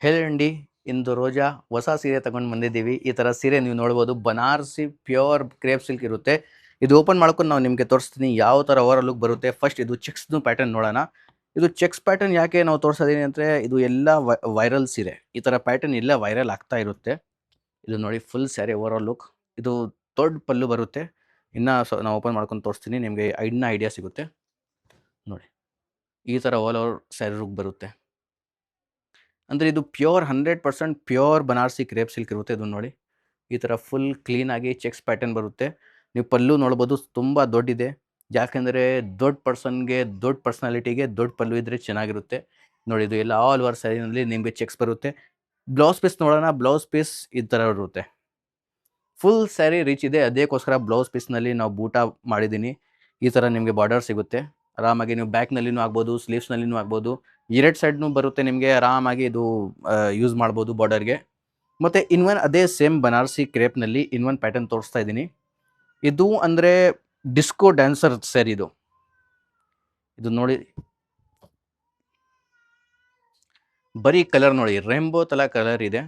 ಹೇಳಂಡಿ ಇಂದು ರೋಜಾ ಹೊಸ ಸೀರೆ ತಗೊಂಡು ಬಂದಿದ್ದೀವಿ. ಈ ಥರ ಸೀರೆ ನೀವು ನೋಡ್ಬೋದು. ಬನಾರಸಿ ಪ್ಯೂರ್ ಕ್ರೇಪ್ ಸಿಲ್ಕ್ ಇರುತ್ತೆ. ಇದು ಓಪನ್ ಮಾಡ್ಕೊಂಡು ನಾವು ನಿಮಗೆ ತೋರಿಸ್ತೀನಿ ಯಾವ ಥರ ಓವರ್ ಲುಕ್ ಬರುತ್ತೆ. ಫಸ್ಟ್ ಇದು ಚೆಕ್ಸ್ದು ಪ್ಯಾಟರ್ನ್ ನೋಡೋಣ. ಇದು ಚೆಕ್ಸ್ ಪ್ಯಾಟರ್ನ್ ಯಾಕೆ ನಾವು ತೋರಿಸೋದೀನಿ ಅಂದರೆ ಇದು ಎಲ್ಲ ವೈರಲ್ ಸೀರೆ. ಈ ಥರ ಪ್ಯಾಟರ್ನ್ ಎಲ್ಲ ವೈರಲ್ ಆಗ್ತಾ ಇರುತ್ತೆ. ಇದು ನೋಡಿ ಫುಲ್ ಸ್ಯಾರಿ ಓವರ್ ಲುಕ್. ಇದು ದೊಡ್ಡ ಪಲ್ಲು ಬರುತ್ತೆ. ಇನ್ನು ನಾವು ಓಪನ್ ಮಾಡ್ಕೊಂಡು ತೋರಿಸ್ತೀನಿ, ನಿಮಗೆ ಇನ್ನೂ ಐಡಿಯಾ ಸಿಗುತ್ತೆ ನೋಡಿ. ಈ ಥರ ಆಲ್ ಓವರ್ ಸ್ಯಾರಿ ಲುಕ್ ಬರುತ್ತೆ. ಅಂದರೆ ಇದು pure 100% pure Banarasi crepe silk ಇರುತ್ತೆ. ಇದು ನೋಡಿ ಈ ಥರ ಫುಲ್ ಕ್ಲೀನಾಗಿ ಚೆಕ್ಸ್ ಪ್ಯಾಟರ್ನ್ ಬರುತ್ತೆ. ನೀವು ಪಲ್ಲು ನೋಡ್ಬೋದು, ತುಂಬ ದೊಡ್ಡಿದೆ. ಯಾಕೆಂದರೆ ದೊಡ್ಡ ಪರ್ಸನ್ಗೆ, ದೊಡ್ಡ ಪರ್ಸ್ನಾಲಿಟಿಗೆ ದೊಡ್ಡ ಪಲ್ಲು ಇದ್ದರೆ ಚೆನ್ನಾಗಿರುತ್ತೆ. ನೋಡಿ ಇದು ಎಲ್ಲ ಆಲ್ ಓವರ್ ಸ್ಯಾರಿನಲ್ಲಿ ನಿಮಗೆ ಚೆಕ್ಸ್ ಬರುತ್ತೆ. ಬ್ಲೌಸ್ ಪೀಸ್ ನೋಡೋಣ. ಬ್ಲೌಸ್ ಪೀಸ್ ಈ ಥರ ಇರುತ್ತೆ. ಫುಲ್ ಸ್ಯಾರಿ ರಿಚ್ ಇದೆ, ಅದಕ್ಕೋಸ್ಕರ ಬ್ಲೌಸ್ ಪೀಸ್ನಲ್ಲಿ ನಾವು ಬೂಟ ಮಾಡಿದ್ದೀನಿ. ಈ ಥರ ನಿಮಗೆ ಬಾರ್ಡರ್ ಸಿಗುತ್ತೆ. ಆರಾಮಾಗಿ ನೀವು ಬ್ಯಾಕ್ನಲ್ಲಿನೂ ಆಗ್ಬೋದು, ಸ್ಲೀವ್ಸ್ನಲ್ಲಿನೂ ಆಗ್ಬೋದು, ಎರಡು ಸೈಡ್ನೂ ಬರುತ್ತೆ. ನಿಮಗೆ ಆರಾಮಾಗಿ ಇದು ಯೂಸ್ ಮಾಡ್ಬೋದು ಬಾರ್ಡರ್ಗೆ. ಮತ್ತು ಇನ್ನೊಂದು ಅದೇ ಸೇಮ್ ಬನಾರಸಿ ಕ್ರೇಪ್ನಲ್ಲಿ ಇನ್ನೊಂದು ಪ್ಯಾಟರ್ನ್ ತೋರಿಸ್ತಾ ಇದ್ದೀನಿ. ಇದು ಅಂದರೆ ಡಿಸ್ಕೋ ಡ್ಯಾನ್ಸರ್ ಸ್ಯಾರಿ ಇದು. ಇದು ನೋಡಿ ಬರೀ ಕಲರ್ ನೋಡಿ, ರೇಂಬೋ ಥರ ಕಲರ್ ಇದೆ.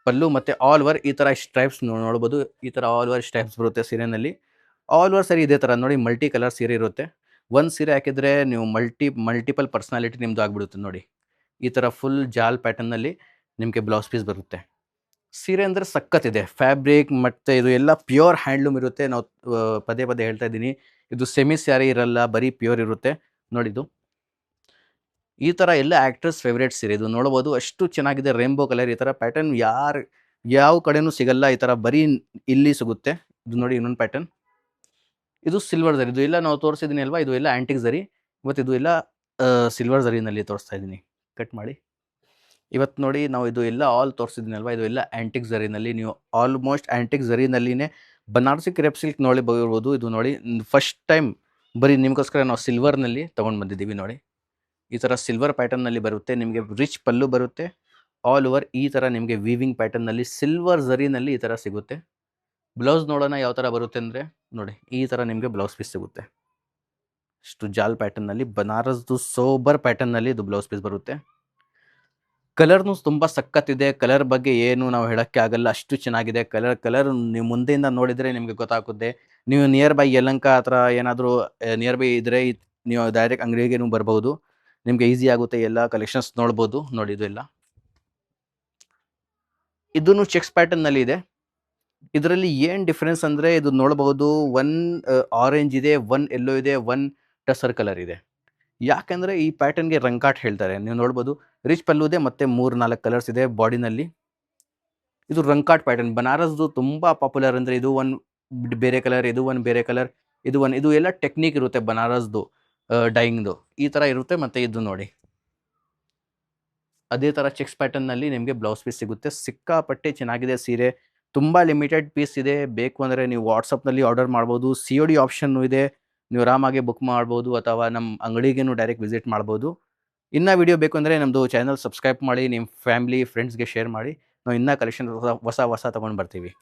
ಪಲ್ಲು ಮತ್ತು ಆಲ್ ಓವರ್ ಈ ಥರ ಸ್ಟ್ರೈಪ್ಸ್ ನೋಡ್ಬೋದು. ಈ ಥರ ಆಲ್ ಓವರ್ ಸ್ಟ್ರೈಪ್ಸ್ ಬರುತ್ತೆ ಸೀರೆನಲ್ಲಿ. ಆಲ್ ಓವರ್ ಸರಿ ಇದೇ ಥರ ನೋಡಿ, ಮಲ್ಟಿ ಕಲರ್ ಸೀರೆ ಇರುತ್ತೆ. ಒಂದು ಸೀರೆ ಹಾಕಿದರೆ ನೀವು ಮಲ್ಟಿಪಲ್ ಪರ್ಸ್ನಾಲಿಟಿ ನಿಮ್ಮದು ಆಗಿಬಿಡುತ್ತೆ ನೋಡಿ. ಈ ಥರ ಫುಲ್ ಜಾಲ್ ಪ್ಯಾಟರ್ನಲ್ಲಿ ನಿಮಗೆ ಬ್ಲೌಸ್ ಪೀಸ್ ಬರುತ್ತೆ. ಸೀರೆ ಅಂದರೆ ಸಖತ್ತಿದೆ. ಫ್ಯಾಬ್ರಿಕ್ ಮತ್ತು ಇದು ಎಲ್ಲ ಪ್ಯೂರ್ ಹ್ಯಾಂಡ್ಲೂಮ್ ಇರುತ್ತೆ. ನಾವು ಪದೇ ಪದೇ ಹೇಳ್ತಾ ಇದ್ದೀನಿ, ಇದು ಸೆಮಿ ಸ್ಯಾರಿ ಇರಲ್ಲ, ಬರೀ ಪ್ಯೂರ್ ಇರುತ್ತೆ. ನೋಡಿದು ಈ ಥರ ಎಲ್ಲ ಆ್ಯಕ್ಟರ್ಸ್ ಫೇವ್ರೇಟ್ ಸೀರೆ. ಇದು ನೋಡ್ಬೋದು, ಅಷ್ಟು ಚೆನ್ನಾಗಿದೆ. ರೇಂಬೋ ಕಲರ್ ಈ ಥರ ಪ್ಯಾಟರ್ನ್ ಯಾವ ಕಡೆನೂ ಸಿಗಲ್ಲ. ಈ ಥರ ಬರೀ ಇಲ್ಲಿ ಸಿಗುತ್ತೆ. ಇದು ನೋಡಿ ಇನ್ನೊಂದು ಪ್ಯಾಟರ್ನ್. ಇದು ಸಿಲ್ವರ್ ಝರಿ. ಇದು ಎಲ್ಲ ನಾವು ತೋರಿಸಿದ್ದೀನಿ ಅಲ್ವಾ, ಇದು ಎಲ್ಲ ಆ್ಯಂಟಿಕ್ ಝರಿ. ಇವತ್ತು ಇದು ಎಲ್ಲ ಸಿಲ್ವರ್ ಝರಿನಲ್ಲಿ ತೋರಿಸ್ತಾ ಇದ್ದೀನಿ. ಕಟ್ ಮಾಡಿ. ಇವತ್ತು ನೋಡಿ ನಾವು ಇದು ಎಲ್ಲ ಆಲ್ ತೋರಿಸಿದ್ದೀನಿ ಅಲ್ವಾ, ಇದು ಎಲ್ಲ ಆ್ಯಂಟಿಕ್ ಝರಿನಲ್ಲಿ. ನೀವು ಆಲ್ಮೋಸ್ಟ್ ಆ್ಯಂಟಿಕ್ ಝರಿನಲ್ಲಿನೇ ಬನಾರಸಿ ಕ್ರೇಪ್ ಸಿಲ್ಕ್ ನೋಡಿ ಬರ್ಬೋದು. ಇದು ನೋಡಿ ಫಸ್ಟ್ ಟೈಮ್ ಬರೀ ನಿಮಗೋಸ್ಕರ ನಾವು ಸಿಲ್ವರ್ನಲ್ಲಿ ತೊಗೊಂಡು ಬಂದಿದ್ದೀವಿ ನೋಡಿ. ಈ ಥರ ಸಿಲ್ವರ್ ಪ್ಯಾಟರ್ನಲ್ಲಿ ಬರುತ್ತೆ. ನಿಮಗೆ ರಿಚ್ ಪಲ್ಲು ಬರುತ್ತೆ. ಆಲ್ ಓವರ್ ಈ ಥರ ನಿಮಗೆ ವೀವಿಂಗ್ ಪ್ಯಾಟರ್ನಲ್ಲಿ ಸಿಲ್ವರ್ ಝರಿನಲ್ಲಿ ಈ ಥರ ಸಿಗುತ್ತೆ. ಬ್ಲೌಸ್ ನೋಡೋಣ ಯಾವ ಥರ ಬರುತ್ತೆ ಅಂದರೆ ನೋಡಿ, ಈ ಥರ ನಿಮಗೆ ಬ್ಲೌಸ್ ಪೀಸ್ ಸಿಗುತ್ತೆ. ಇಷ್ಟು ಜಾಲ್ ಪ್ಯಾಟರ್ನಲ್ಲಿ ಬನಾರಸ್ದು ಸೋಬರ್ ಪ್ಯಾಟರ್ನಲ್ಲಿ ಇದು ಬ್ಲೌಸ್ ಪೀಸ್ ಬರುತ್ತೆ. ಕಲರ್ನು ತುಂಬ ಸಖತ್ತಿದೆ. ಕಲರ್ ಬಗ್ಗೆ ಏನು ನಾವು ಹೇಳೋಕ್ಕೆ ಆಗಲ್ಲ, ಅಷ್ಟು ಚೆನ್ನಾಗಿದೆ. ಕಲರ್ ನೀವು ಮುಂದೆಯಿಂದ ನೋಡಿದರೆ ನಿಮಗೆ ಗೊತ್ತಾಗುತ್ತೆ. ನೀವು ನಿಯರ್ ಬೈ ಯಲಹಂಕ ಹತ್ರ ಏನಾದರೂ ನಿಯರ್ ಬೈ ಇದ್ದರೆ ನೀವು ಡೈರೆಕ್ಟ್ ಅಂಗಡಿಗೆ ಬರ್ಬೋದು. ನಿಮಗೆ ಈಸಿ ಆಗುತ್ತೆ, ಎಲ್ಲ ಕಲೆಕ್ಷನ್ಸ್ ನೋಡ್ಬೋದು. ನೋಡಿ ಇದು ಎಲ್ಲ ಇದೂ ಚೆಕ್ಸ್ ಪ್ಯಾಟರ್ನಲ್ಲಿ ಇದೆ. ಇದರಲ್ಲಿ ಏನು ಡಿಫ್ರೆನ್ಸ್ ಅಂದರೆ ಇದು ನೋಡಬಹುದು, ಒನ್ ಆರೆಂಜ್ ಇದೆ, ಒನ್ ಎಲ್ಲೋ ಇದೆ, ಒನ್ ಟಸರ್ ಕಲರ್ ಇದೆ. ಯಾಕೆಂದರೆ ಈ ಪ್ಯಾಟರ್ನ್ಗೆ ರಂಕಾಟ್ ಹೇಳ್ತಾರೆ. ನೀವು ನೋಡ್ಬೋದು, ರಿಚ್ ಪಲ್ಲು ಇದೆ ಮತ್ತು 3-4 ಕಲರ್ಸ್ ಇದೆ ಬಾಡಿನಲ್ಲಿ. ಇದು ರಂಕಾಟ್ ಪ್ಯಾಟರ್ನ್. ಬನಾರಸ್ದು ತುಂಬ ಪಾಪ್ಯುಲರ್. ಅಂದರೆ ಇದು ಒಂದು ಬೇರೆ ಕಲರ್, ಇದು ಒಂದು ಬೇರೆ ಕಲರ್, ಇದು ಎಲ್ಲ ಟೆಕ್ನಿಕ್ ಇರುತ್ತೆ ಬನಾರಸ್ದು ಡೈಯಿಂಗ್ದು. ಈ ಥರ ಇರುತ್ತೆ. ಮತ್ತು ಇದು ನೋಡಿ ಅದೇ ಥರ ಚೆಕ್ಸ್ ಪ್ಯಾಟರ್ನ್ನಲ್ಲಿ ನಿಮಗೆ ಬ್ಲೌಸ್ ಪೀಸ್ ಸಿಗುತ್ತೆ. ಸಿಕ್ಕಾಪಟ್ಟೆ ಚೆನ್ನಾಗಿದೆ ಸೀರೆ. ತುಂಬ ಲಿಮಿಟೆಡ್ ಪೀಸ್ ಇದೆ. ಬೇಕು ಅಂದರೆ ನೀವು ವಾಟ್ಸಪ್ನಲ್ಲಿ ಆರ್ಡರ್ ಮಾಡ್ಬೋದು. COD ಆಪ್ಷನ್ನು ಇದೆ. ನೀವು ಆರಾಮಾಗಿ ಬುಕ್ ಮಾಡ್ಬೋದು, ಅಥವಾ ನಮ್ಮ ಅಂಗಡಿಗೇನು ಡೈರೆಕ್ಟ್ ವಿಸಿಟ್ ಮಾಡ್ಬೋದು. ಇನ್ನೂ ವಿಡಿಯೋ ಬೇಕು ಅಂದರೆ ನಮ್ಮದು ಚಾನಲ್ ಸಬ್ಸ್ಕ್ರೈಬ್ ಮಾಡಿ, ನಿಮ್ಮ ಫ್ಯಾಮಿಲಿ ಫ್ರೆಂಡ್ಸ್ಗೆ ಶೇರ್ ಮಾಡಿ. ನಾವು ಇನ್ನೂ ಕಲೆಕ್ಷನ್ ಹೊಸ ತೊಗೊಂಡು ಬರ್ತೀವಿ.